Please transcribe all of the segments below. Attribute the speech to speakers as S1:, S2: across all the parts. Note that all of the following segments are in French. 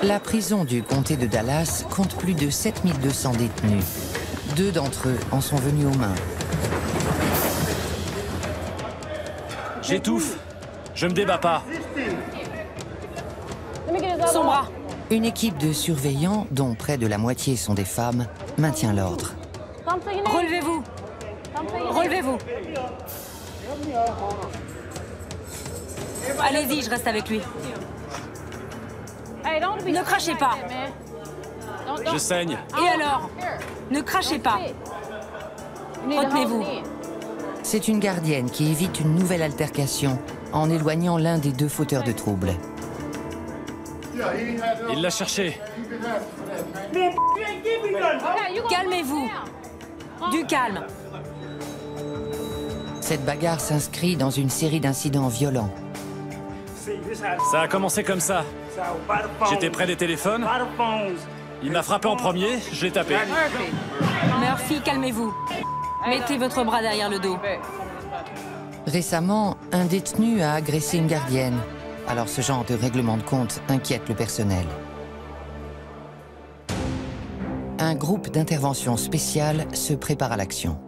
S1: La prison du comté de Dallas compte plus de 7200 détenus. 2 d'entre eux en sont venus aux mains.
S2: J'étouffe. Je me débats pas.
S3: Son bras.
S1: Une équipe de surveillants, dont près de la moitié sont des femmes, maintient l'ordre.
S3: Relevez-vous. Relevez-vous. Allez-y, je reste avec lui. Ne crachez pas.
S2: Je saigne.
S3: Et alors? Ne crachez pas. Retenez-vous.
S1: C'est une gardienne qui évite une nouvelle altercation en éloignant l'un des 2 fauteurs de troubles.
S2: Il l'a cherché.
S3: Calmez-vous. Du calme.
S1: Cette bagarre s'inscrit dans une série d'incidents violents.
S2: Ça a commencé comme ça. J'étais près des téléphones. Il m'a frappé en premier, je l'ai tapé.
S3: Murphy, calmez-vous. Mettez votre bras derrière le dos.
S1: Récemment, un détenu a agressé une gardienne. Alors ce genre de règlement de compte inquiète le personnel. Un groupe d'intervention spéciale se prépare à l'action.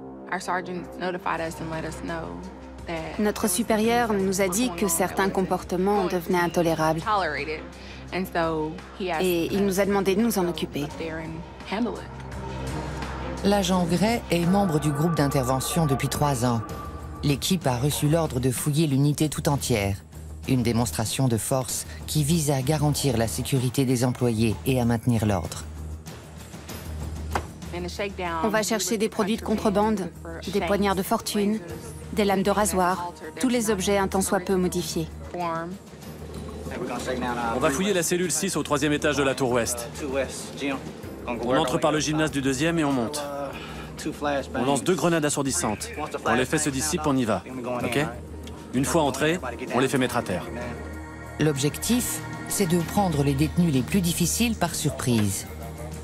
S4: Notre supérieur nous a dit que certains comportements devenaient intolérables. Et il nous a demandé de nous en occuper.
S1: L'agent Gray est membre du groupe d'intervention depuis 3 ans. L'équipe a reçu l'ordre de fouiller l'unité tout entière. Une démonstration de force qui vise à garantir la sécurité des employés et à maintenir l'ordre.
S4: On va chercher des produits de contrebande, des poignards de fortune, des lames de rasoir, tous les objets un tant soit peu modifiés.
S2: On va fouiller la cellule 6 au 3e étage de la tour ouest. On entre par le gymnase du 2e et on monte. On lance 2 grenades assourdissantes. Quand l'effet se dissipe, on y va. Ok? Une fois entrés, on les fait mettre à terre.
S1: L'objectif, c'est de prendre les détenus les plus difficiles par surprise.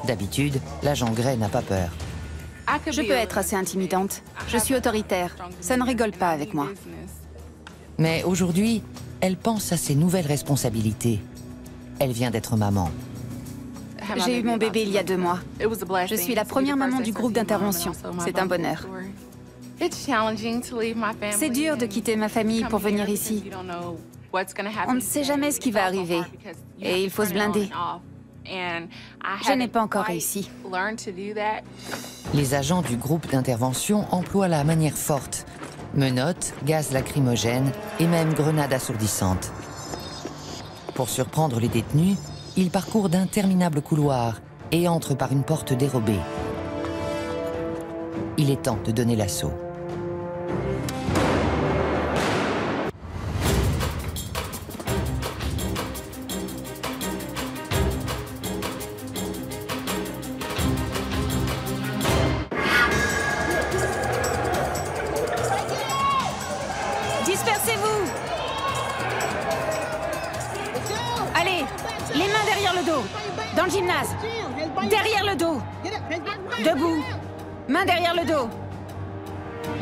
S1: D'habitude, l'agent Gray n'a pas peur.
S4: Je peux être assez intimidante. Je suis autoritaire. Ça ne rigole pas avec moi.
S1: Mais aujourd'hui, elle pense à ses nouvelles responsabilités. Elle vient d'être maman.
S4: J'ai eu mon bébé il y a 2 mois. Je suis la première maman du groupe d'intervention. C'est un bonheur. C'est dur de quitter ma famille pour venir ici. On ne sait jamais ce qui va arriver. Et il faut se blinder. Je n'ai pas encore réussi.
S1: Les agents du groupe d'intervention emploient la manière forte. Menottes, gaz lacrymogène et même grenades assourdissantes. Pour surprendre les détenus, ils parcourent d'interminables couloirs et entrent par une porte dérobée. Il est temps de donner l'assaut.
S4: Dispersez-vous! Allez, les mains derrière le dos. Dans le gymnase. Derrière le dos. Debout. Main derrière le dos.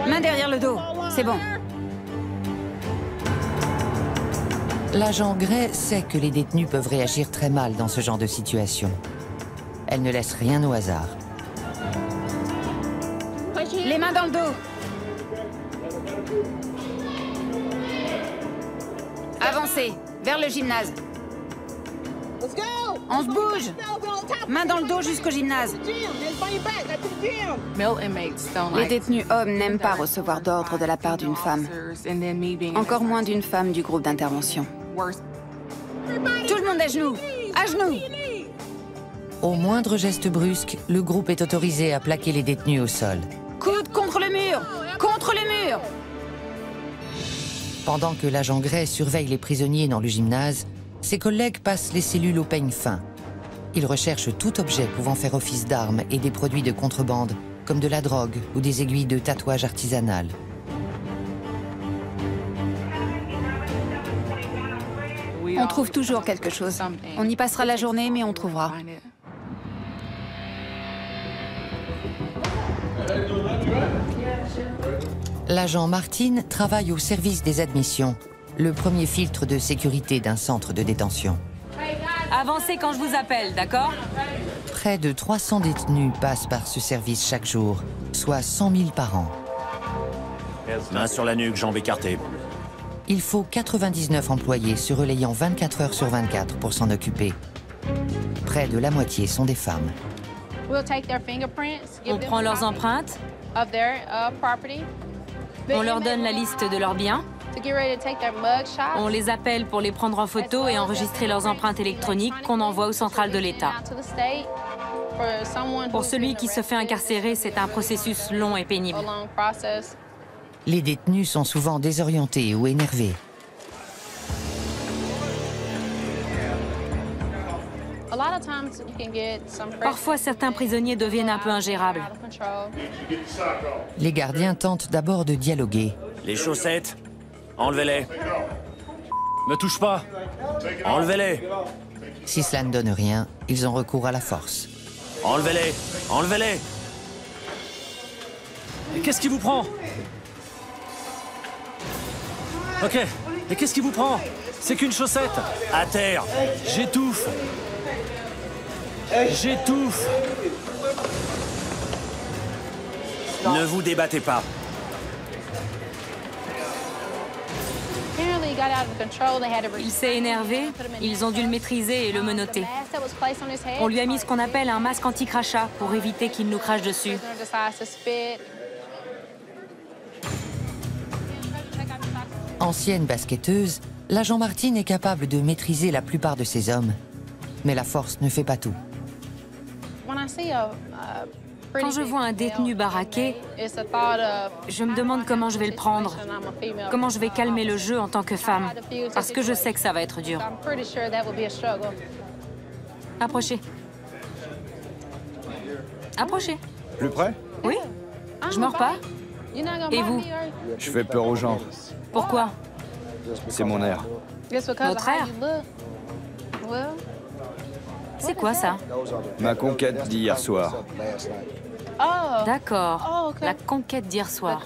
S4: Main derrière le dos. C'est bon.
S1: L'agent Gray sait que les détenus peuvent réagir très mal dans ce genre de situation. Elle ne laisse rien au hasard.
S4: Les mains dans le dos. Avancez, vers le gymnase. On se bouge. Main dans le dos jusqu'au gymnase. Les détenus hommes n'aiment pas recevoir d'ordre de la part d'une femme. Encore moins d'une femme du groupe d'intervention. Tout le monde à genoux. À genoux.
S1: Au moindre geste brusque, le groupe est autorisé à plaquer les détenus au sol.
S4: Coude contre le mur. Contre le mur.
S1: Pendant que l'agent Gray surveille les prisonniers dans le gymnase, ses collègues passent les cellules au peigne fin. Ils recherchent tout objet pouvant faire office d'arme et des produits de contrebande, comme de la drogue ou des aiguilles de tatouage artisanales.
S4: On trouve toujours quelque chose. On y passera la journée, mais on trouvera.
S1: L'agent Martin travaille au service des admissions, le premier filtre de sécurité d'un centre de détention.
S3: Avancez quand je vous appelle, d'accord?
S1: Près de 300 détenus passent par ce service chaque jour, soit 100 000 par an.
S5: Main sur la nuque, jambes écartées.
S1: Il faut 99 employés se relayant 24 heures sur 24 pour s'en occuper. Près de la moitié sont des femmes.
S3: On prend leurs empreintes. On leur donne la liste de leurs biens. On les appelle pour les prendre en photo et enregistrer leurs empreintes électroniques qu'on envoie au central de l'État. Pour celui qui se fait incarcérer, c'est un processus long et pénible.
S1: Les détenus sont souvent désorientés ou énervés.
S3: Parfois, certains prisonniers deviennent un peu ingérables.
S1: Les gardiens tentent d'abord de dialoguer.
S5: Les chaussettes, enlevez-les.
S2: Ne touche pas.
S5: Enlevez-les.
S1: Si cela ne donne rien, ils ont recours à la force.
S5: Enlevez-les. Enlevez-les.
S2: Et qu'est-ce qui vous prend? Ok. Et qu'est-ce qui vous prend? C'est qu'une chaussette.
S5: À terre.
S2: J'étouffe. J'étouffe.
S5: Ne vous débattez pas.
S3: Il s'est énervé, ils ont dû le maîtriser et le menotter. On lui a mis ce qu'on appelle un masque anti-crachat pour éviter qu'il nous crache dessus.
S1: Ancienne basketteuse, l'agent Martin est capable de maîtriser la plupart de ses hommes. Mais la force ne fait pas tout.
S3: Quand je vois un détenu baraqué, je me demande comment je vais le prendre, comment je vais calmer le jeu en tant que femme, parce que je sais que ça va être dur. Approchez. Approchez.
S6: Plus près?
S3: Oui? Je mords pas? Et vous?
S6: Je fais peur aux gens.
S3: Pourquoi?
S6: C'est mon air.
S3: Votre air? C'est quoi ça?
S6: Ma conquête d'hier soir.
S3: D'accord. La conquête d'hier soir.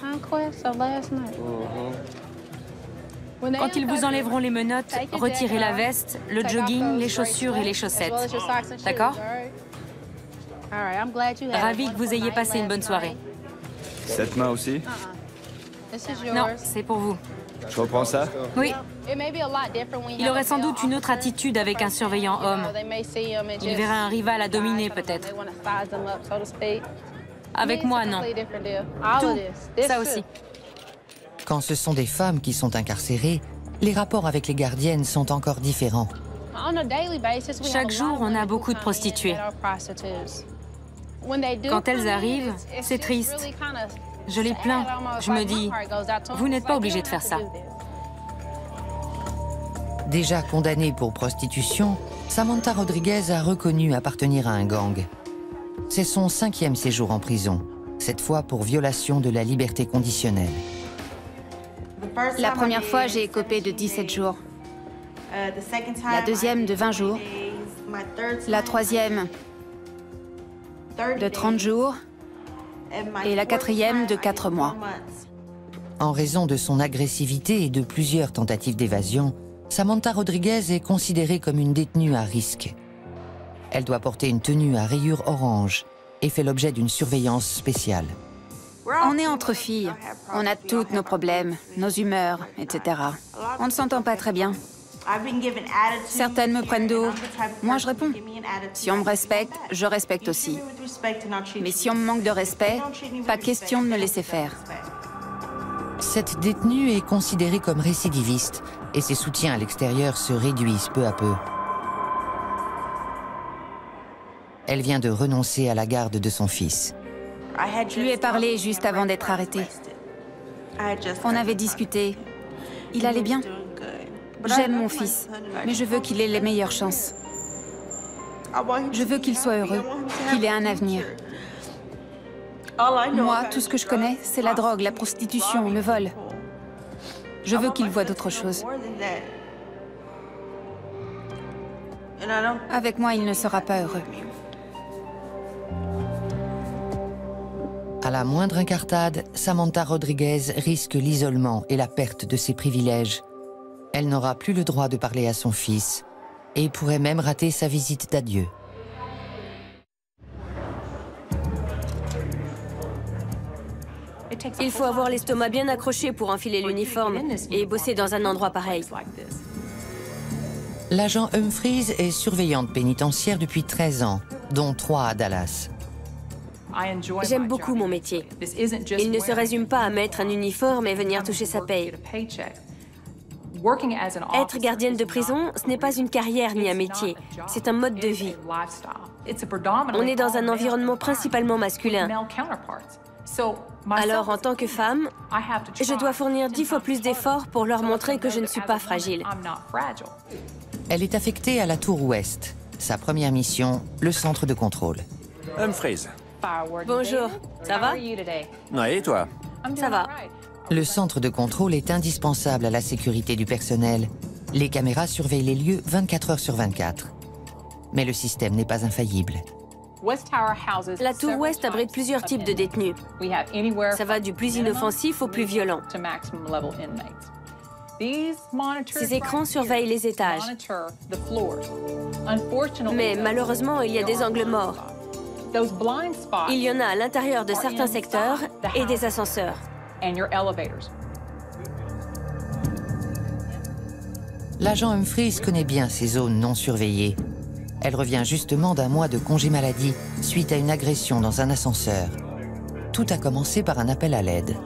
S3: Quand ils vous enlèveront les menottes, retirez la veste, le jogging, les chaussures et les chaussettes. D'accord? Ravi que vous ayez passé une bonne soirée.
S6: Cette main aussi?
S3: Non, c'est pour vous.
S6: Je reprends ça?
S3: Oui. Il aurait sans doute une autre attitude avec un surveillant homme. Il verrait un rival à dominer, peut-être. Avec moi, non. Tout, ça aussi.
S1: Quand ce sont des femmes qui sont incarcérées, les rapports avec les gardiennes sont encore différents.
S3: Chaque jour, on a beaucoup de prostituées. Quand elles arrivent, c'est triste. Je les plains. Je me dis, vous n'êtes pas obligé de faire ça.
S1: Déjà condamnée pour prostitution, Samantha Rodriguez a reconnu appartenir à un gang. C'est son 5e séjour en prison, cette fois pour violation de la liberté conditionnelle.
S4: La première fois, j'ai écopé de 17 jours. La deuxième de 20 jours. La troisième de 30 jours. Et la quatrième de 4 mois.
S1: En raison de son agressivité et de plusieurs tentatives d'évasion, Samantha Rodriguez est considérée comme une détenue à risque. Elle doit porter une tenue à rayures orange et fait l'objet d'une surveillance spéciale.
S4: On est entre filles. On a tous nos problèmes, nos humeurs, etc. On ne s'entend pas très bien. Certaines me prennent de haut. Moi, je réponds. Si on me respecte, je respecte aussi. Mais si on me manque de respect, pas question de me laisser faire.
S1: Cette détenue est considérée comme récidiviste et ses soutiens à l'extérieur se réduisent peu à peu. Elle vient de renoncer à la garde de son fils.
S4: Je lui ai parlé juste avant d'être arrêtée. On avait discuté. Il allait bien. J'aime mon fils, mais je veux qu'il ait les meilleures chances. Je veux qu'il soit heureux, qu'il ait un avenir. Moi, tout ce que je connais, c'est la drogue, la prostitution, le vol. Je veux qu'il voie d'autres choses. Avec moi, il ne sera pas heureux.
S1: À la moindre incartade, Samantha Rodriguez risque l'isolement et la perte de ses privilèges. Elle n'aura plus le droit de parler à son fils, et pourrait même rater sa visite d'adieu.
S7: Il faut avoir l'estomac bien accroché pour enfiler l'uniforme et bosser dans un endroit pareil.
S1: L'agent Humphries est surveillante pénitentiaire depuis 13 ans, dont 3 à Dallas.
S7: J'aime beaucoup mon métier. Il ne se résume pas à mettre un uniforme et venir toucher sa paye. Être gardienne de prison, ce n'est pas une carrière ni un métier, c'est un mode de vie. On est dans un environnement principalement masculin. Alors, en tant que femme, je dois fournir 10 fois plus d'efforts pour leur montrer que je ne suis pas fragile.
S1: Elle est affectée à la Tour Ouest. Sa première mission, le centre de contrôle.
S5: Humphries.
S7: Bonjour, ça va?
S5: Ouais, et toi?
S7: Ça va.
S1: Le centre de contrôle est indispensable à la sécurité du personnel. Les caméras surveillent les lieux 24 heures sur 24. Mais le système n'est pas infaillible.
S7: La Tour Ouest abrite plusieurs types de détenus. Ça va du plus inoffensif au plus violent. Ces écrans surveillent les étages. Mais malheureusement, il y a des angles morts. Il y en a à l'intérieur de certains secteurs et des ascenseurs.
S1: L'agent Humphries connaît bien ces zones non surveillées. Elle revient justement d'un mois de congé maladie suite à une agression dans un ascenseur. Tout a commencé par un appel à l'aide.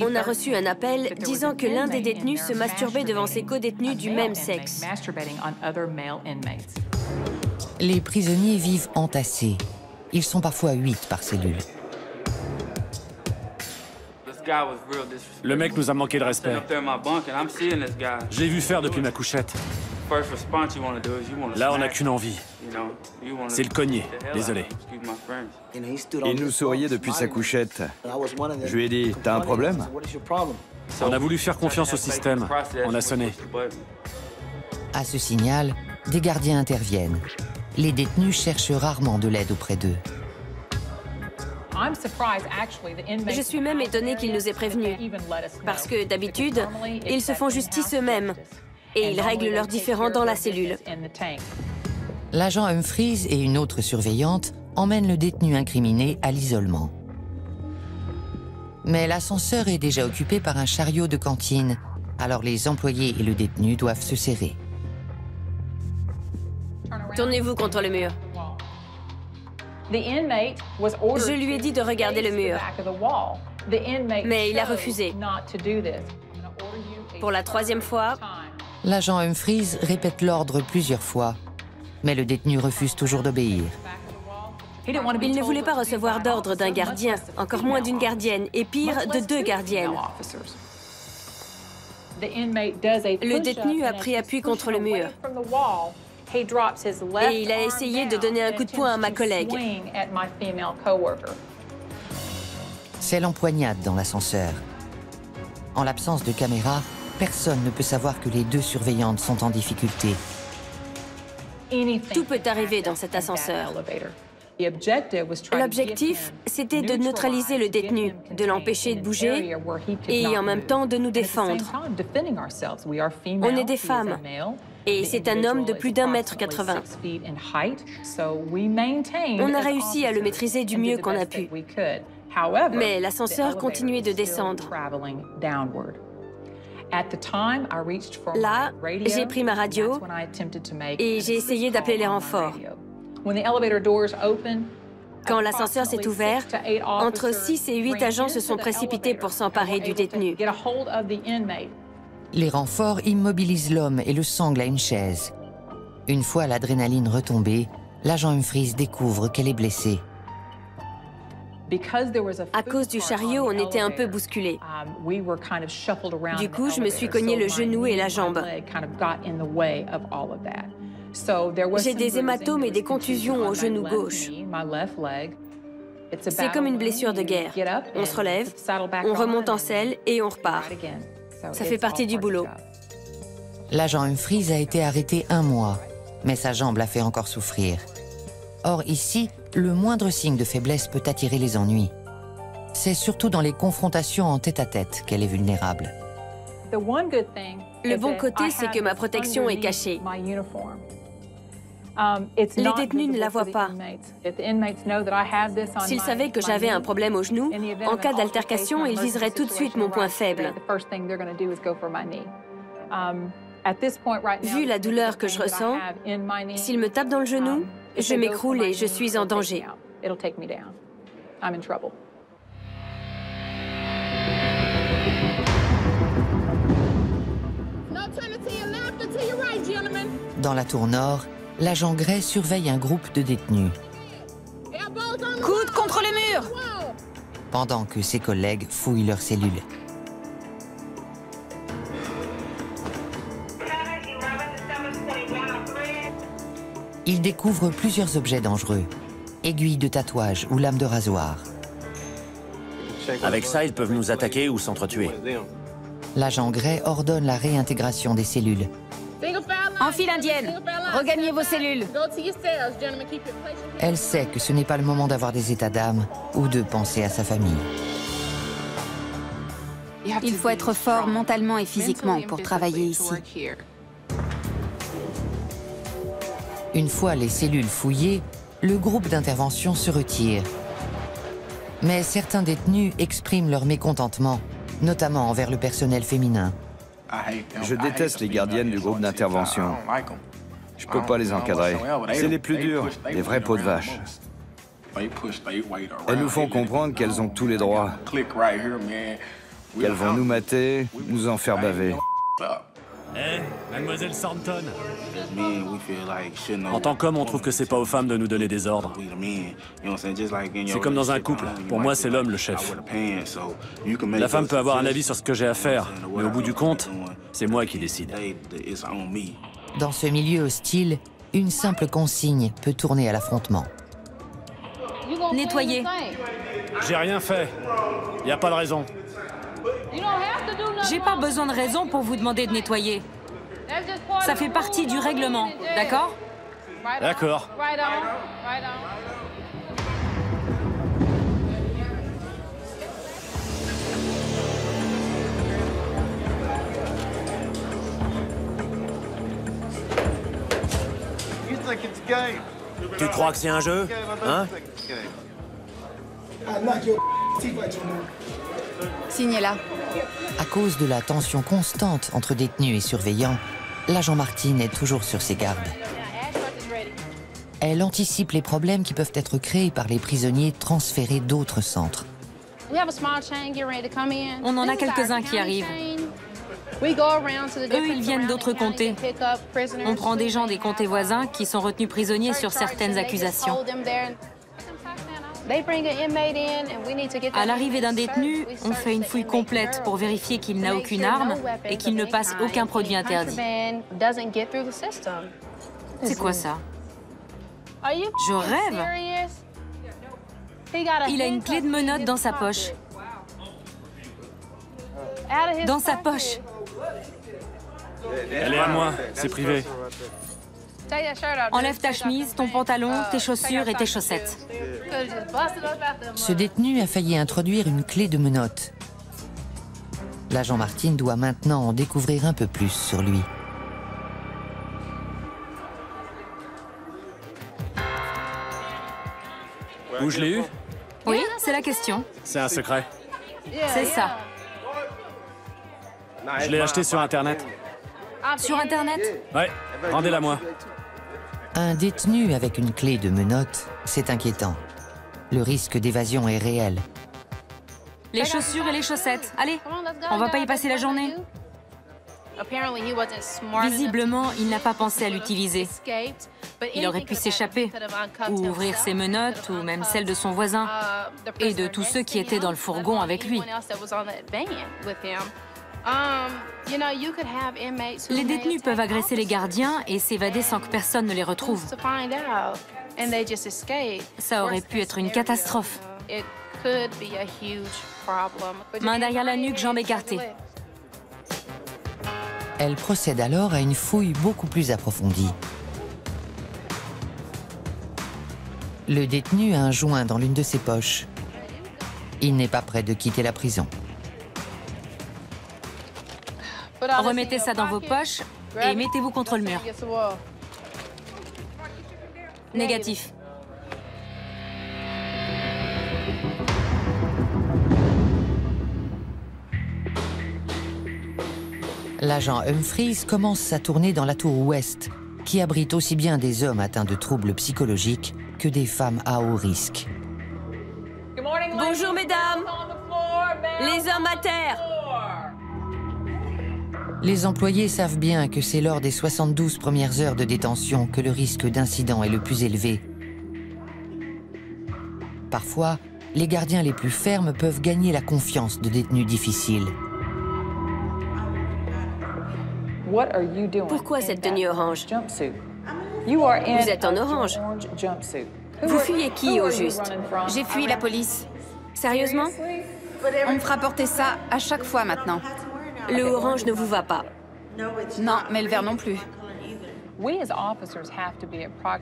S7: On a reçu un appel disant que l'un des détenus se masturbait devant ses co-détenus du même sexe.
S1: Les prisonniers vivent entassés. Ils sont parfois 8 par cellule.
S2: Le mec nous a manqué de respect. Je l'ai vu faire depuis ma couchette. Là, on n'a qu'une envie. C'est le cogner. Désolé.
S6: Il nous souriait depuis sa couchette. Je lui ai dit, t'as un problème?
S2: On a voulu faire confiance au système. On a sonné.
S1: À ce signal, des gardiens interviennent. Les détenus cherchent rarement de l'aide auprès d'eux.
S7: Je suis même étonnée qu'ils nous aient prévenus. Parce que d'habitude, ils se font justice eux-mêmes. Et ils règlent leurs différends dans la cellule.
S1: L'agent Humphries et une autre surveillante emmènent le détenu incriminé à l'isolement. Mais l'ascenseur est déjà occupé par un chariot de cantine, alors les employés et le détenu doivent se serrer.
S7: Tournez-vous contre le mur. Je lui ai dit de regarder le mur. Mais il a refusé. Pour la 3e fois,
S1: l'agent Humphries répète l'ordre plusieurs fois, mais le détenu refuse toujours d'obéir.
S7: il ne voulait pas recevoir d'ordre d'un gardien, encore moins d'une gardienne, et pire, de 2 gardiennes. Le détenu a pris appui contre le mur. Et il a essayé de donner un coup de poing à ma collègue.
S1: C'est l'empoignade dans l'ascenseur. En l'absence de caméra, personne ne peut savoir que les 2 surveillantes sont en difficulté.
S7: Tout peut arriver dans cet ascenseur. L'objectif, c'était de neutraliser le détenu, de l'empêcher de bouger et en même temps de nous défendre. On est des femmes. Et c'est un homme de plus d'1,80 m. On a réussi à le maîtriser du mieux qu'on a pu. Mais l'ascenseur continuait de descendre. Là, j'ai pris ma radio et j'ai essayé d'appeler les renforts. Quand l'ascenseur s'est ouvert, entre 6 et 8 agents se sont précipités pour s'emparer du détenu.
S1: Les renforts immobilisent l'homme et le sanglent à une chaise. Une fois l'adrénaline retombée, l'agent Humphries découvre qu'elle est blessée.
S7: À cause du chariot, on était un peu bousculés. Du coup, je me suis cogné le genou et la jambe. J'ai des hématomes et des contusions au genou gauche. C'est comme une blessure de guerre. On se relève, on remonte en selle et on repart. Ça fait partie du boulot.
S1: L'agent Humphries a été arrêté 1 mois, mais sa jambe l'a fait encore souffrir. Or ici, le moindre signe de faiblesse peut attirer les ennuis. C'est surtout dans les confrontations en tête-à-tête qu'elle est vulnérable.
S7: Le bon côté, c'est que ma protection est cachée. Les détenus ne la voient pas. S'ils savaient que j'avais un problème au genou, en cas d'altercation, ils viseraient tout de suite mon point faible. Vu la douleur que je ressens, s'ils me tapent dans le genou, je m'écroule et je suis en danger.
S1: Dans la tour nord, l'agent Gray surveille un groupe de détenus,
S4: Coude contre le mur!
S1: pendant que ses collègues fouillent leurs cellules. Il découvre plusieurs objets dangereux, aiguilles de tatouage ou lames de rasoir.
S5: Avec ça, ils peuvent nous attaquer ou s'entretuer.
S1: L'agent Gray ordonne la réintégration des cellules.
S4: En file indienne! Regagnez vos cellules!
S1: Elle sait que ce n'est pas le moment d'avoir des états d'âme ou de penser à sa famille.
S4: Il faut être fort mentalement et physiquement pour travailler ici.
S1: Une fois les cellules fouillées, le groupe d'intervention se retire. Mais certains détenus expriment leur mécontentement, notamment envers le personnel féminin.
S6: Je déteste les gardiennes du groupe d'intervention. Je peux pas les encadrer. C'est les plus durs, les vrais pots de vache. Elles nous font comprendre qu'elles ont tous les droits. Qu'elles vont nous mater, nous en faire baver.
S2: Mademoiselle Thornton. En tant qu'homme, on trouve que c'est pas aux femmes de nous donner des ordres. C'est comme dans un couple. Pour moi, c'est l'homme le chef. La femme peut avoir un avis sur ce que j'ai à faire, mais au bout du compte, c'est moi qui décide.
S1: Dans ce milieu hostile, une simple consigne peut tourner à l'affrontement.
S3: Nettoyer.
S2: J'ai rien fait. Y a pas de raison.
S3: J'ai pas besoin de raison pour vous demander de nettoyer. Ça fait partie du règlement, d'accord?
S2: D'accord.
S5: Tu crois que c'est un jeu? Hein?
S4: Signez-la.
S1: À cause de la tension constante entre détenus et surveillants, l'agent Martin est toujours sur ses gardes. Elle anticipe les problèmes qui peuvent être créés par les prisonniers transférés d'autres centres.
S3: On en a quelques-uns qui arrivent. Eux, ils viennent d'autres comtés. On prend des gens des comtés voisins qui sont retenus prisonniers sur certaines accusations. À l'arrivée d'un détenu, on fait une fouille complète pour vérifier qu'il n'a aucune arme et qu'il ne passe aucun produit interdit. C'est quoi ça? Je rêve! Il a une clé de menottes dans sa poche. Dans sa poche.
S2: Elle est à moi, c'est privé.
S3: Enlève ta chemise, ton pantalon, tes chaussures et tes chaussettes.
S1: Ce détenu a failli introduire une clé de menottes. L'agent Martin doit maintenant en découvrir un peu plus sur lui.
S2: Où je l'ai eu?
S3: Oui, c'est la question.
S2: C'est un secret.
S3: C'est ça.
S2: Je l'ai acheté sur Internet.
S3: Sur Internet?
S2: Ouais, rendez-la moi.
S1: Un détenu avec une clé de menottes, c'est inquiétant. Le risque d'évasion est réel.
S3: Les chaussures et les chaussettes. Allez, on va pas y passer la journée. Visiblement, il n'a pas pensé à l'utiliser. Il aurait pu s'échapper, ou ouvrir ses menottes, ou même celles de son voisin, et de tous ceux qui étaient dans le fourgon avec lui. Les détenus peuvent agresser les gardiens et s'évader sans que personne ne les retrouve. Ça aurait pu être une catastrophe. Main derrière la nuque, jambes écartées.
S1: Elle procède alors à une fouille beaucoup plus approfondie. Le détenu a un joint dans l'une de ses poches. Il n'est pas prêt de quitter la prison.
S3: Remettez ça dans vos poches et mettez-vous contre le mur. Négatif.
S1: L'agent Humphries commence sa tournée dans la tour ouest, qui abrite aussi bien des hommes atteints de troubles psychologiques que des femmes à haut risque.
S7: Bonjour, mesdames. Les hommes à terre.
S1: Les employés savent bien que c'est lors des 72 premières heures de détention que le risque d'incident est le plus élevé. Parfois, les gardiens les plus fermes peuvent gagner la confiance de détenus difficiles.
S7: Pourquoi cette tenue orange? Vous êtes en orange. Vous fuyez qui, au juste?
S4: J'ai fui la police.
S7: Sérieusement?
S4: On me fera porter ça à chaque fois maintenant.
S7: Le orange ne vous va pas.
S4: Non, mais le vert non plus.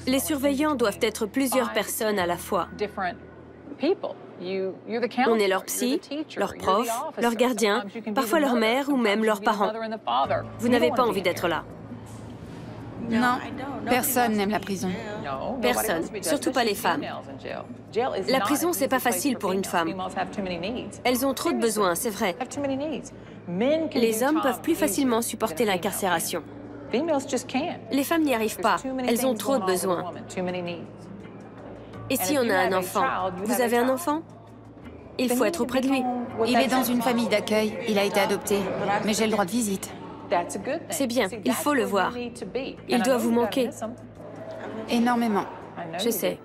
S7: Les surveillants doivent être plusieurs personnes à la fois. On est leur psy, leur prof, leur gardien, parfois leur mère ou même leurs parents. Vous n'avez pas envie d'être là.
S4: Non, personne n'aime la prison.
S7: Personne, surtout pas les femmes. La prison, c'est pas facile pour une femme. Elles ont trop de besoins, c'est vrai. Les hommes peuvent plus facilement supporter l'incarcération. Les femmes n'y arrivent pas. Elles ont trop de besoins. Et si on a un enfant? Vous avez un enfant? Il faut être auprès de lui.
S4: Il est dans une famille d'accueil. Il a été adopté. Mais j'ai le droit de visite.
S7: C'est bien, il faut le voir. Il doit vous manquer.
S4: Énormément.
S7: Je sais.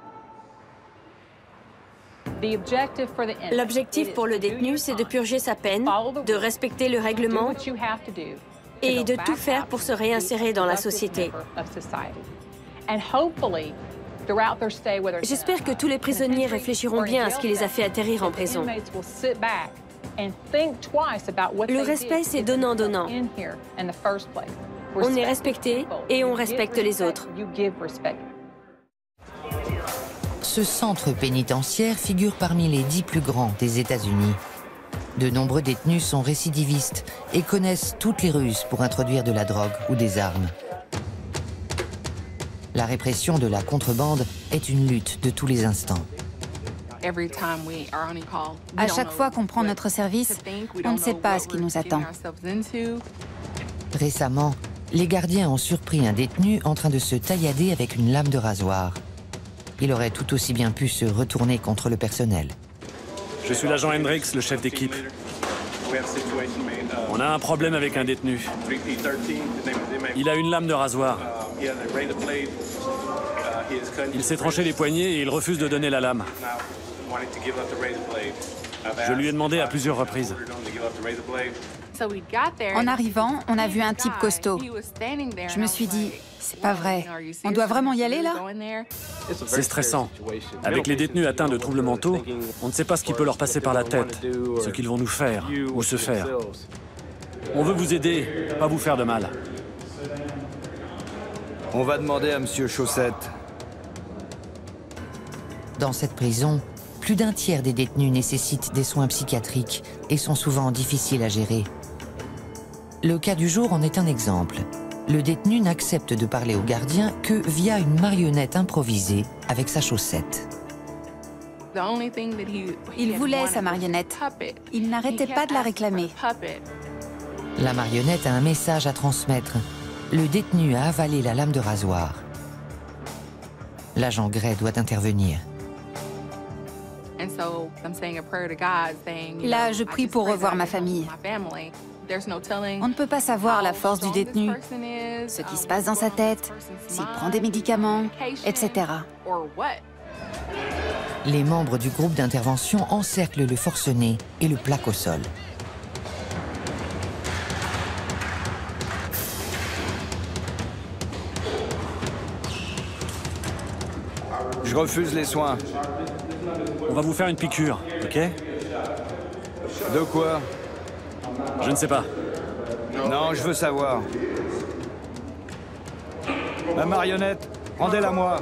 S7: L'objectif pour le détenu, c'est de purger sa peine, de respecter le règlement et de tout faire pour se réinsérer dans la société. J'espère que tous les prisonniers réfléchiront bien à ce qui les a fait atterrir en prison. Le respect, c'est donnant-donnant. On est respecté et on respecte les autres.
S1: Ce centre pénitentiaire figure parmi les 10 plus grands des États-Unis. De nombreux détenus sont récidivistes et connaissent toutes les ruses pour introduire de la drogue ou des armes. La répression de la contrebande est une lutte de tous les instants.
S4: À chaque fois qu'on prend notre service, on ne sait pas ce qui nous attend.
S1: Récemment, les gardiens ont surpris un détenu en train de se taillader avec une lame de rasoir. Il aurait tout aussi bien pu se retourner contre le personnel.
S2: Je suis l'agent Hendricks, le chef d'équipe. On a un problème avec un détenu. Il a une lame de rasoir. Il s'est tranché les poignets et il refuse de donner la lame. Je lui ai demandé à plusieurs reprises.
S4: En arrivant, on a vu un type costaud. Je me suis dit, c'est pas vrai. On doit vraiment y aller, là?
S2: C'est stressant. Avec les détenus atteints de troubles mentaux, on ne sait pas ce qui peut leur passer par la tête, ce qu'ils vont nous faire ou se faire. On veut vous aider, pas vous faire de mal.
S6: On va demander à Monsieur Chaussette.
S1: Dans cette prison, plus d'un tiers des détenus nécessitent des soins psychiatriques et sont souvent difficiles à gérer. Le cas du jour en est un exemple. Le détenu n'accepte de parler au gardien que via une marionnette improvisée avec sa chaussette.
S4: Il voulait sa marionnette. Il n'arrêtait pas de la réclamer.
S1: La marionnette a un message à transmettre. Le détenu a avalé la lame de rasoir. L'agent Gray doit intervenir.
S4: Là, je prie pour revoir ma famille. On ne peut pas savoir la force du détenu, ce qui se passe dans sa tête, s'il prend des médicaments, etc.
S1: Les membres du groupe d'intervention encerclent le forcené et le plaquent au sol.
S6: Je refuse les soins.
S2: On va vous faire une piqûre, ok?
S6: De quoi?
S2: Je ne sais pas.
S6: Non, je veux savoir. Ma marionnette, rendez-la moi.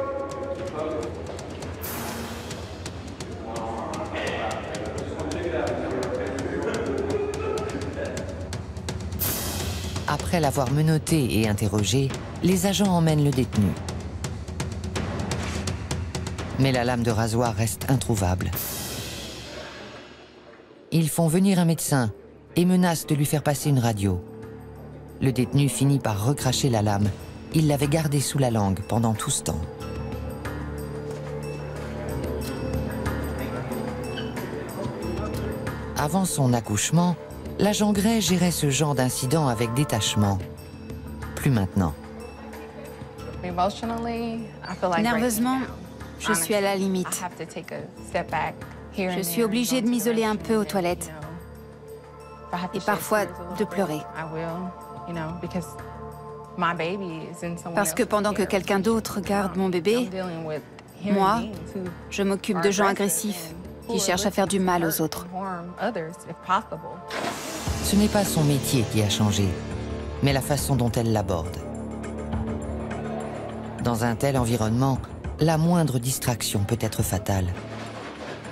S1: Après l'avoir menotté et interrogé, les agents emmènent le détenu. Mais la lame de rasoir reste introuvable. Ils font venir un médecin et menacent de lui faire passer une radio. Le détenu finit par recracher la lame. Il l'avait gardée sous la langue pendant tout ce temps. Avant son accouchement, l'agent Gray gérait ce genre d'incident avec détachement. Plus maintenant.
S4: Nerveusement, je suis à la limite. Je suis obligée de m'isoler un peu aux toilettes. Et parfois de pleurer. Parce que pendant que quelqu'un d'autre garde mon bébé, moi, je m'occupe de gens agressifs qui cherchent à faire du mal aux autres.
S1: Ce n'est pas son métier qui a changé, mais la façon dont elle l'aborde. Dans un tel environnement, la moindre distraction peut être fatale.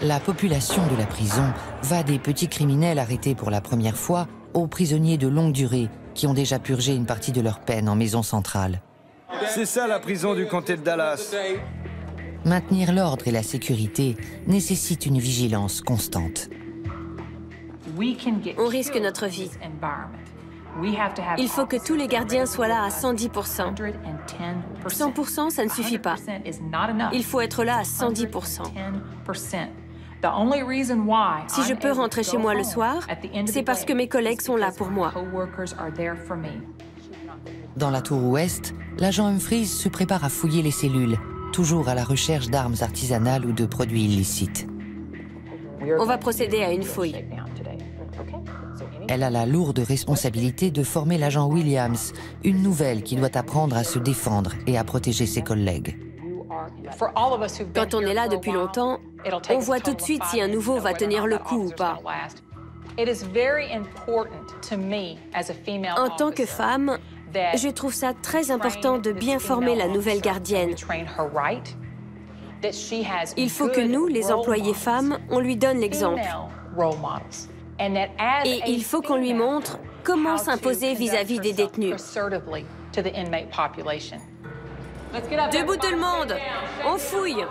S1: La population de la prison va des petits criminels arrêtés pour la première fois aux prisonniers de longue durée qui ont déjà purgé une partie de leur peine en maison centrale.
S6: C'est ça la prison du comté de Dallas.
S1: Maintenir l'ordre et la sécurité nécessite une vigilance constante.
S7: On risque notre vie. Il faut que tous les gardiens soient là à 110%. 100%, ça ne suffit pas. Il faut être là à 110%. Si je peux rentrer chez moi le soir, c'est parce que mes collègues sont là pour moi.
S1: Dans la tour ouest, l'agent Humphries se prépare à fouiller les cellules, toujours à la recherche d'armes artisanales ou de produits illicites.
S7: On va procéder à une fouille.
S1: Elle a la lourde responsabilité de former l'agent Williams, une nouvelle qui doit apprendre à se défendre et à protéger ses collègues.
S7: Quand on est là depuis longtemps, on voit tout de suite si un nouveau va tenir le coup ou pas. En tant que femme, je trouve ça très important de bien former la nouvelle gardienne. Il faut que nous, les employés femmes, on lui donne l'exemple. Et il faut qu'on lui montre comment s'imposer vis-à-vis des détenus. Debout tout le monde! On fouille!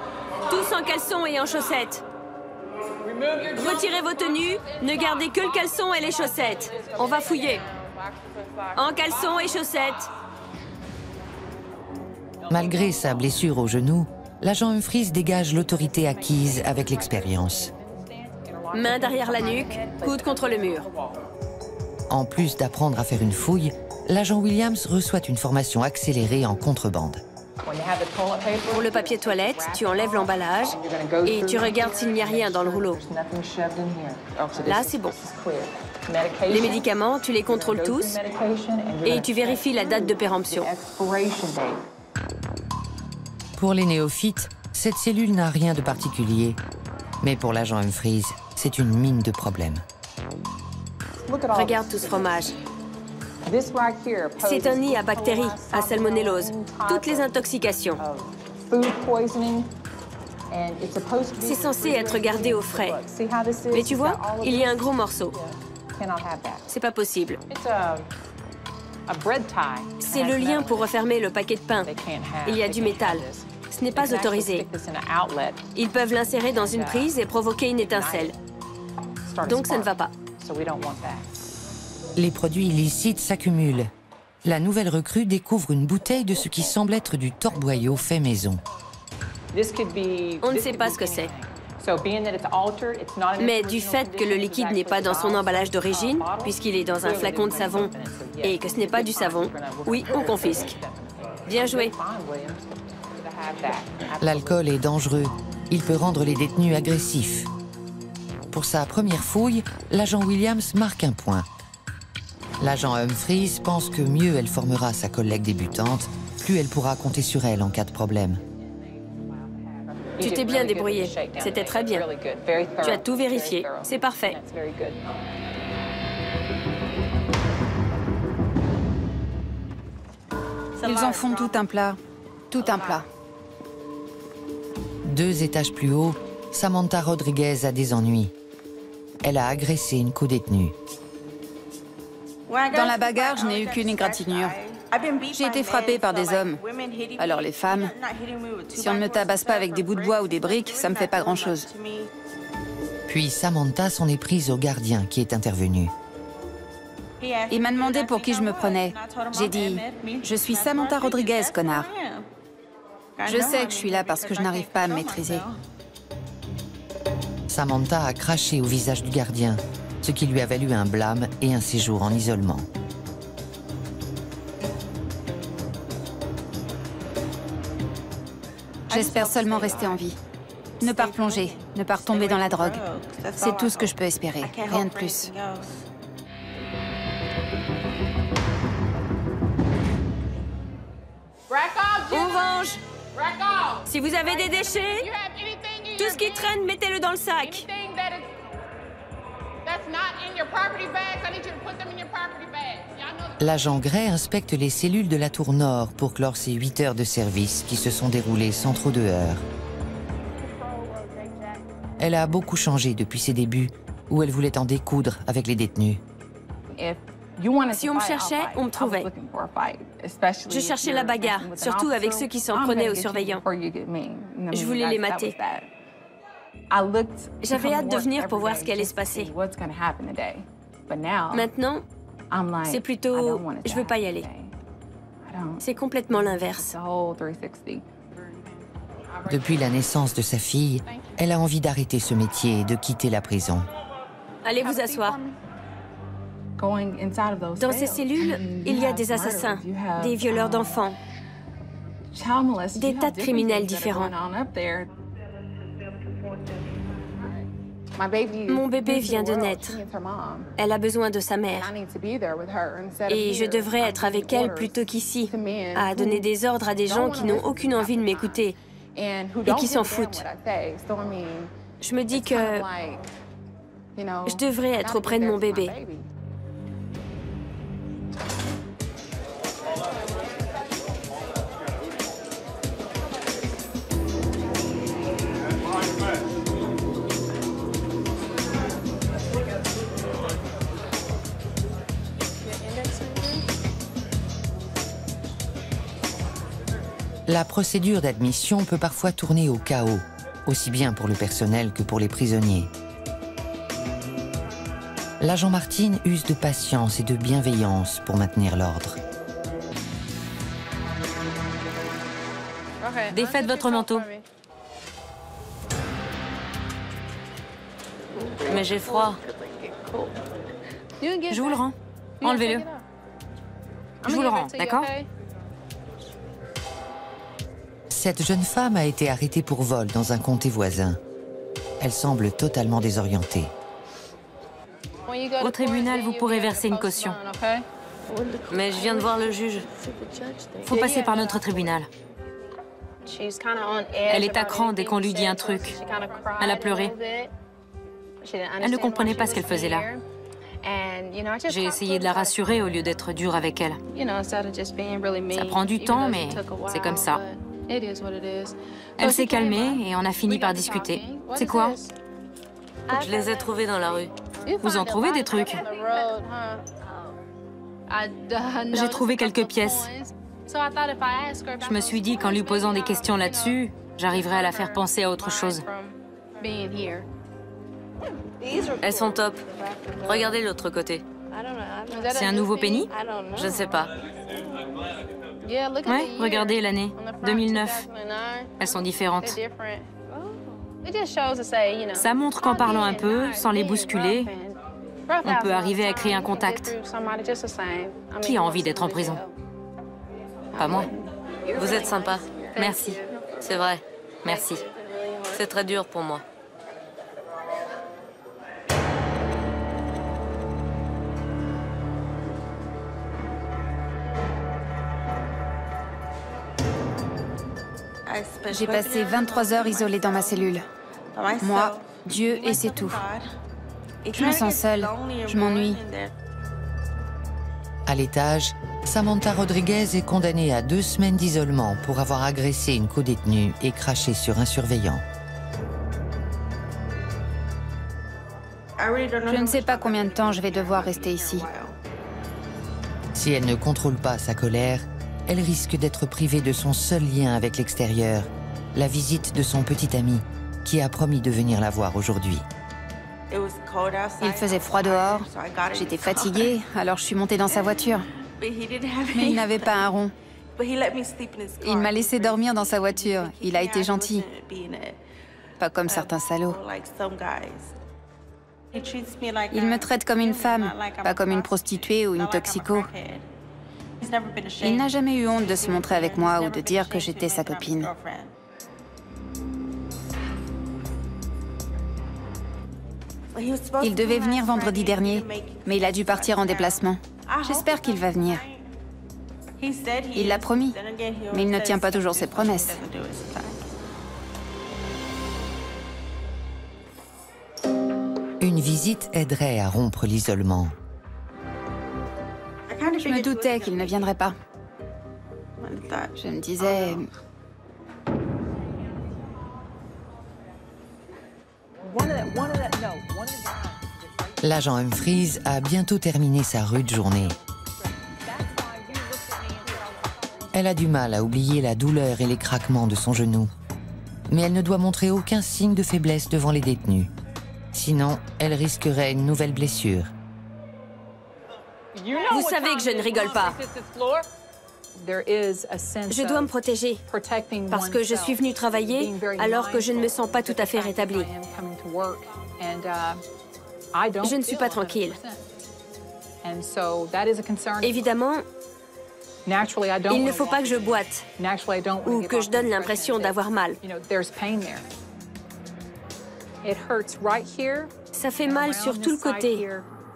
S7: Tous en caleçon et en chaussettes. Retirez vos tenues, ne gardez que le caleçon et les chaussettes. On va fouiller. En caleçon et chaussettes.
S1: Malgré sa blessure au genou, l'agent Humphries dégage l'autorité acquise avec l'expérience.
S7: Main derrière la nuque, coude contre le mur.
S1: En plus d'apprendre à faire une fouille, l'agent Williams reçoit une formation accélérée en contrebande.
S7: Pour le papier toilette, tu enlèves l'emballage et tu regardes s'il n'y a rien dans le rouleau. Là, c'est bon. Les médicaments, tu les contrôles tous et tu vérifies la date de péremption.
S1: Pour les néophytes, cette cellule n'a rien de particulier. Mais pour l'agent Humphries, c'est une mine de problèmes.
S7: Regarde tout ce fromage. C'est un nid à bactéries, à salmonellose. Toutes les intoxications. C'est censé être gardé au frais. Mais tu vois, il y a un gros morceau. C'est pas possible. C'est le lien pour refermer le paquet de pain. Il y a du métal. Ce n'est pas autorisé. Ils peuvent l'insérer dans une prise et provoquer une étincelle. Donc ça ne va pas.
S1: Les produits illicites s'accumulent. La nouvelle recrue découvre une bouteille de ce qui semble être du torboyau fait maison.
S7: On ne sait pas ce que c'est. Mais du fait que le liquide n'est pas dans son emballage d'origine, puisqu'il est dans un flacon de savon, et que ce n'est pas du savon, oui, on confisque. Bien joué.
S1: L'alcool est dangereux. Il peut rendre les détenus agressifs. Pour sa première fouille, l'agent Williams marque un point. L'agent Humphries pense que mieux elle formera sa collègue débutante, plus elle pourra compter sur elle en cas de problème.
S7: Tu t'es bien débrouillé. C'était très bien. Tu as tout vérifié. C'est parfait.
S4: Ils en font tout un plat. Tout un plat.
S1: 2 étages plus haut, Samantha Rodriguez a des ennuis. Elle a agressé une co-détenue.
S4: Dans la bagarre, je n'ai eu qu'une égratignure. J'ai été frappée par des hommes. Alors les femmes, si on ne me tabasse pas avec des bouts de bois ou des briques, ça me fait pas grand-chose.
S1: Puis Samantha s'en est prise au gardien qui est intervenu.
S4: Il m'a demandé pour qui je me prenais. J'ai dit, je suis Samantha Rodriguez, connard. Je sais que je suis là parce que je n'arrive pas à me maîtriser.
S1: Samantha a craché au visage du gardien, ce qui lui a valu un blâme et un séjour en isolement.
S4: J'espère seulement rester en vie. Ne pas replonger, ne pas retomber dans la drogue. C'est tout ce que je peux espérer, rien de plus.
S7: Orange! Si vous avez des déchets, tout ce qui traîne, mettez-le dans le sac.
S1: L'agent Gray inspecte les cellules de la tour nord pour clore ses 8 heures de service qui se sont déroulées sans trop de heurts. Elle a beaucoup changé depuis ses débuts, où elle voulait en découdre avec les détenus.
S7: Si on me cherchait, on me trouvait. Je cherchais la bagarre, surtout avec ceux qui s'en prenaient aux surveillants. Je voulais les mater. J'avais hâte de venir pour voir ce qui allait se passer. Maintenant, c'est plutôt « je veux pas y aller ». C'est complètement l'inverse.
S1: Depuis la naissance de sa fille, elle a envie d'arrêter ce métier et de quitter la prison.
S7: Allez vous asseoir. Dans ces cellules, il y a des assassins, des violeurs d'enfants, des tas de criminels différents. Mon bébé vient de naître. Elle a besoin de sa mère. Et je devrais être avec elle plutôt qu'ici, à donner des ordres à des gens qui n'ont aucune envie de m'écouter et qui s'en foutent. Je me dis que je devrais être auprès de mon bébé.
S1: La procédure d'admission peut parfois tourner au chaos, aussi bien pour le personnel que pour les prisonniers. L'agent Martin use de patience et de bienveillance pour maintenir l'ordre.
S3: Défaites votre manteau. Mais j'ai froid. Je vous le rends. Enlevez-le. Je vous le rends, d'accord?
S1: Cette jeune femme a été arrêtée pour vol dans un comté voisin. Elle semble totalement désorientée.
S3: Au tribunal, vous pourrez verser une caution.
S7: Mais je viens de voir le juge.
S3: Faut passer par notre tribunal. Elle est à cran dès qu'on lui dit un truc. Elle a pleuré. Elle ne comprenait pas ce qu'elle faisait là. J'ai essayé de la rassurer au lieu d'être dure avec elle. Ça prend du temps, mais c'est comme ça. Elle s'est calmée et on a fini par discuter. C'est quoi?
S7: Je les ai trouvés dans la rue.
S3: Vous en trouvez des trucs? J'ai trouvé quelques pièces. Je me suis dit qu'en lui posant des questions là-dessus, j'arriverais à la faire penser à autre chose.
S7: Elles sont top. Regardez l'autre côté.
S3: C'est un nouveau penny?
S7: Je ne sais pas.
S3: Ouais, regardez l'année, 2009. Elles sont différentes. Ça montre qu'en parlant un peu, sans les bousculer, on peut arriver à créer un contact. Qui a envie d'être en prison? Pas moi.
S7: Vous êtes sympa.
S3: Merci.
S7: C'est vrai.
S3: Merci.
S7: C'est très dur pour moi.
S4: J'ai passé 23 heures isolée dans ma cellule. Moi, Dieu et c'est tout. Je me sens seule, je m'ennuie.
S1: À l'étage, Samantha Rodriguez est condamnée à 2 semaines d'isolement pour avoir agressé une codétenue et craché sur un surveillant.
S4: Je ne sais pas combien de temps je vais devoir rester ici.
S1: Si elle ne contrôle pas sa colère, elle risque d'être privée de son seul lien avec l'extérieur, la visite de son petit ami, qui a promis de venir la voir aujourd'hui.
S4: Il faisait froid dehors, j'étais fatiguée, alors je suis montée dans sa voiture. Mais il n'avait pas un rond. Il m'a laissé dormir dans sa voiture, il a été gentil. Pas comme certains salauds. Il me traite comme une femme, pas comme une prostituée ou une toxico. Il n'a jamais eu honte de se montrer avec moi ou de dire que j'étais sa copine. Il devait venir vendredi dernier, mais il a dû partir en déplacement. J'espère qu'il va venir. Il l'a promis, mais il ne tient pas toujours ses promesses.
S1: Une visite aiderait à rompre l'isolement.
S4: Je me doutais qu'il ne viendrait pas. Je me disais...
S1: L'agent Humphries a bientôt terminé sa rude journée. Elle a du mal à oublier la douleur et les craquements de son genou. Mais elle ne doit montrer aucun signe de faiblesse devant les détenus. Sinon, elle risquerait une nouvelle blessure.
S7: Vous savez que je ne rigole pas. Je dois me protéger, parce que je suis venue travailler alors que je ne me sens pas tout à fait rétablie. Je ne suis pas tranquille. Évidemment, il ne faut pas que je boite ou que je donne l'impression d'avoir mal. Ça fait mal sur tout le côté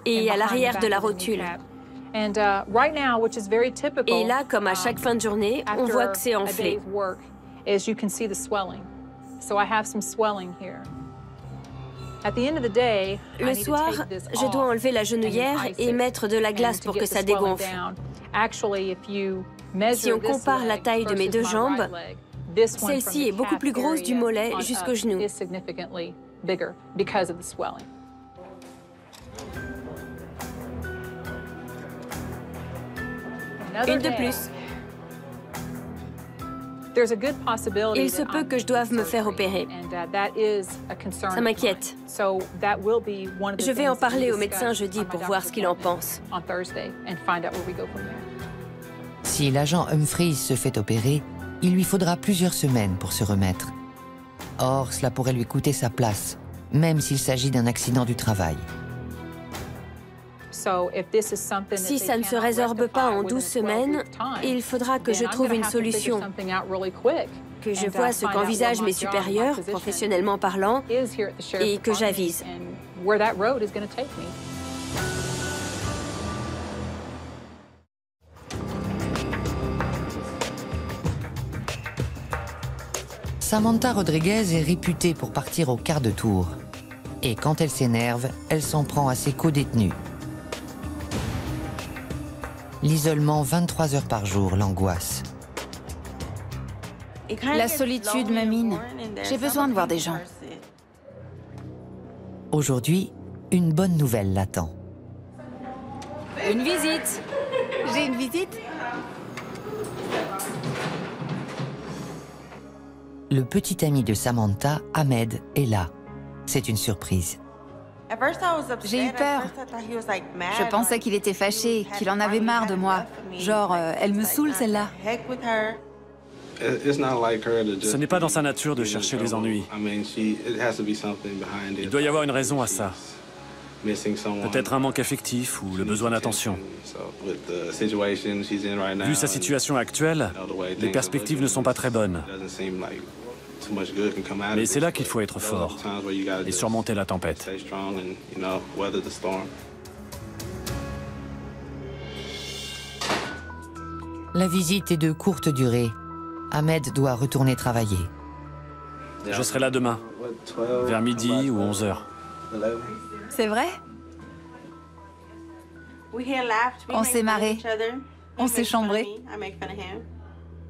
S7: et à l'arrière de la rotule. Et là, comme à chaque fin de journée, on voit que c'est enflé. Le soir, je dois enlever la genouillère et mettre de la glace pour que ça dégonfle. Si on compare la taille de mes deux jambes, celle-ci est beaucoup plus grosse du mollet jusqu'au genou. Une de plus. Il se peut que je doive me faire opérer. Ça m'inquiète. Je vais en parler au médecin jeudi pour voir ce qu'il en pense.
S1: Si l'agent Humphries se fait opérer, il lui faudra plusieurs semaines pour se remettre. Or, cela pourrait lui coûter sa place, même s'il s'agit d'un accident du travail.
S7: Si ça ne se résorbe pas en 12 semaines, il faudra que je trouve une solution. Que je vois ce qu'envisagent mes supérieurs, professionnellement parlant, et que j'avise.
S1: Samantha Rodriguez est réputée pour partir au quart de tour. Et quand elle s'énerve, elle s'en prend à ses co-détenus. L'isolement 23 heures par jour l'angoisse.
S4: La solitude me mine. J'ai besoin de voir des gens.
S1: Aujourd'hui, une bonne nouvelle l'attend.
S4: Une visite. J'ai une visite.
S1: Le petit ami de Samantha, Ahmed, est là. C'est une surprise.
S4: J'ai eu peur. Je pensais qu'il était fâché, qu'il en avait marre de moi. Genre, elle me saoule celle-là.
S2: Ce n'est pas dans sa nature de chercher les ennuis. Il doit y avoir une raison à ça. Peut-être un manque affectif ou le besoin d'attention. Vu sa situation actuelle, les perspectives ne sont pas très bonnes. Mais c'est là qu'il faut être fort et surmonter la tempête.
S1: La visite est de courte durée. Ahmed doit retourner travailler.
S2: Je serai là demain, vers midi ou 11 heures.
S4: C'est vrai? On s'est marré. On s'est chambré.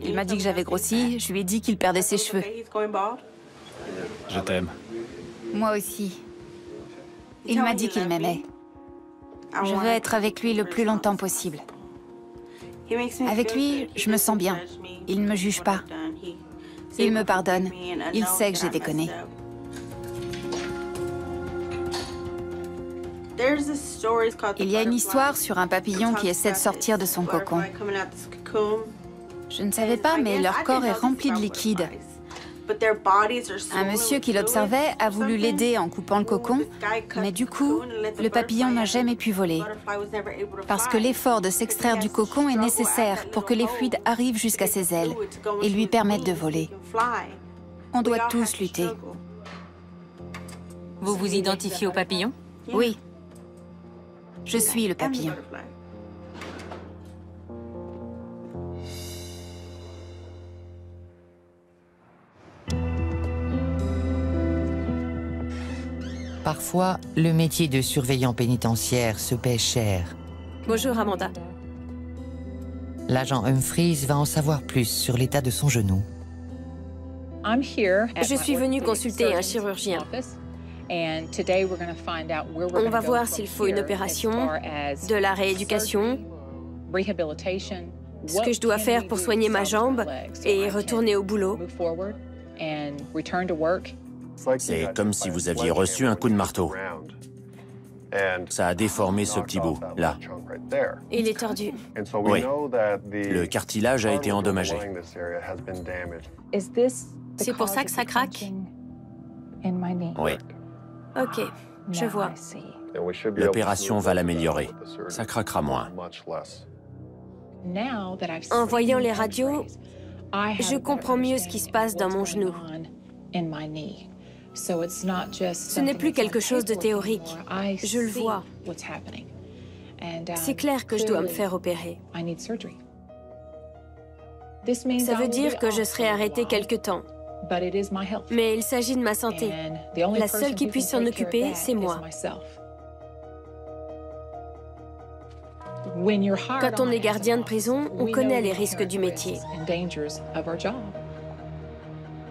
S4: Il m'a dit que j'avais grossi, je lui ai dit qu'il perdait ses cheveux.
S2: Je t'aime.
S4: Moi aussi. Il m'a dit qu'il m'aimait. Je veux être avec lui le plus longtemps possible. Avec lui, je me sens bien. Il ne me juge pas. Il me pardonne. Il sait que j'ai déconné. Il y a une histoire sur un papillon qui essaie de sortir de son cocon. Je ne savais pas, mais leur corps est rempli de liquide. Un monsieur qui l'observait a voulu l'aider en coupant le cocon, mais du coup, le papillon n'a jamais pu voler. Parce que l'effort de s'extraire du cocon est nécessaire pour que les fluides arrivent jusqu'à ses ailes et lui permettent de voler. On doit tous lutter.
S3: Vous vous identifiez au papillon?
S4: Oui. Je suis le papillon.
S1: Parfois, le métier de surveillant pénitentiaire se paie cher.
S7: Bonjour Amanda.
S1: L'agent Humphries va en savoir plus sur l'état de son genou.
S7: Je suis venue consulter un chirurgien. On va voir s'il faut une opération, de la rééducation, ce que je dois faire pour soigner ma jambe et retourner au boulot.
S5: C'est comme si vous aviez reçu un coup de marteau. Ça a déformé ce petit bout, là.
S7: Il est tordu.
S5: Oui. Le cartilage a été endommagé.
S7: C'est pour ça que ça craque?
S5: Oui.
S7: Ok, je vois.
S5: L'opération va l'améliorer. Ça craquera moins.
S7: En voyant les radios, je comprends mieux ce qui se passe dans mon genou. Ce n'est plus quelque chose de théorique. Je le vois. C'est clair que je dois me faire opérer. Ça veut dire que je serai arrêtée quelque temps. Mais il s'agit de ma santé. La seule qui puisse s'en occuper, c'est moi. Quand on est gardien de prison, on connaît les risques du métier.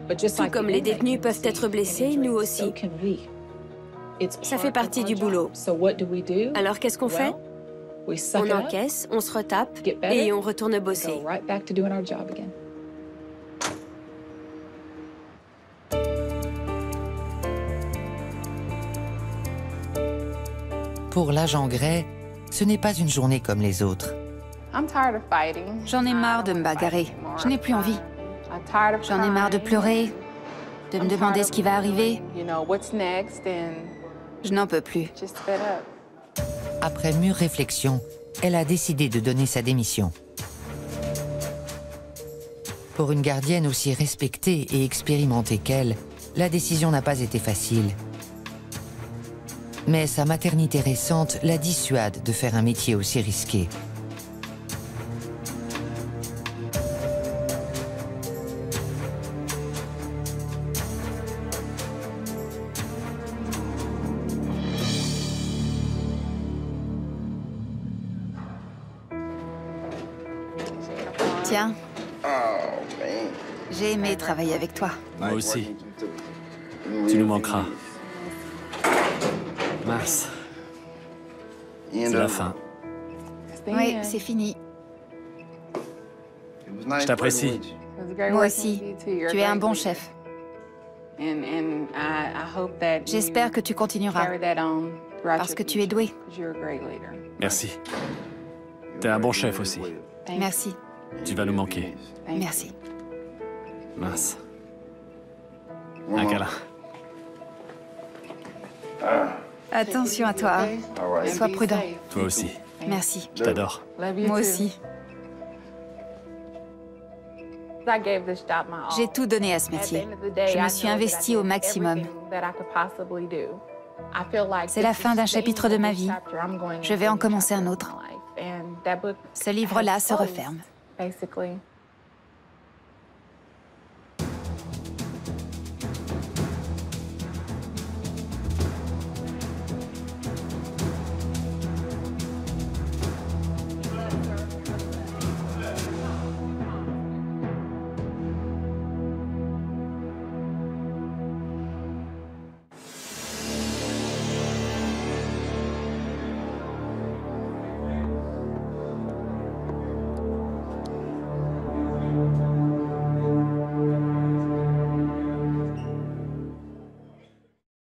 S7: Tout comme les détenus peuvent être blessés, nous aussi. Ça fait partie du boulot. Alors qu'est-ce qu'on fait? On encaisse, on se retape et on retourne bosser.
S1: Pour l'agent Gray, ce n'est pas une journée comme les autres.
S4: J'en ai marre de me bagarrer. Je n'ai plus envie. J'en ai marre de pleurer, de me demander ce qui va arriver. Je n'en peux plus.
S1: Après mûre réflexion, elle a décidé de donner sa démission. Pour une gardienne aussi respectée et expérimentée qu'elle, la décision n'a pas été facile. Mais sa maternité récente la dissuade de faire un métier aussi risqué.
S4: Tiens, j'ai aimé travailler avec toi.
S2: Moi aussi. Tu nous manqueras. Mince. C'est la fin.
S4: Oui, c'est fini.
S2: Je t'apprécie.
S4: Moi aussi. Tu es un bon chef. J'espère que tu continueras, parce que tu es doué.
S2: Merci. T'es un bon chef aussi.
S4: Merci.
S2: Tu vas nous manquer.
S4: Merci.
S2: Mince. Un câlin.
S4: Attention à toi. Sois prudent.
S2: Toi aussi.
S4: Merci.
S2: Je t'adore.
S4: Moi aussi. J'ai tout donné à ce métier. Je me suis investie au maximum. C'est la fin d'un chapitre de ma vie. Je vais en commencer un autre. Ce livre-là se referme.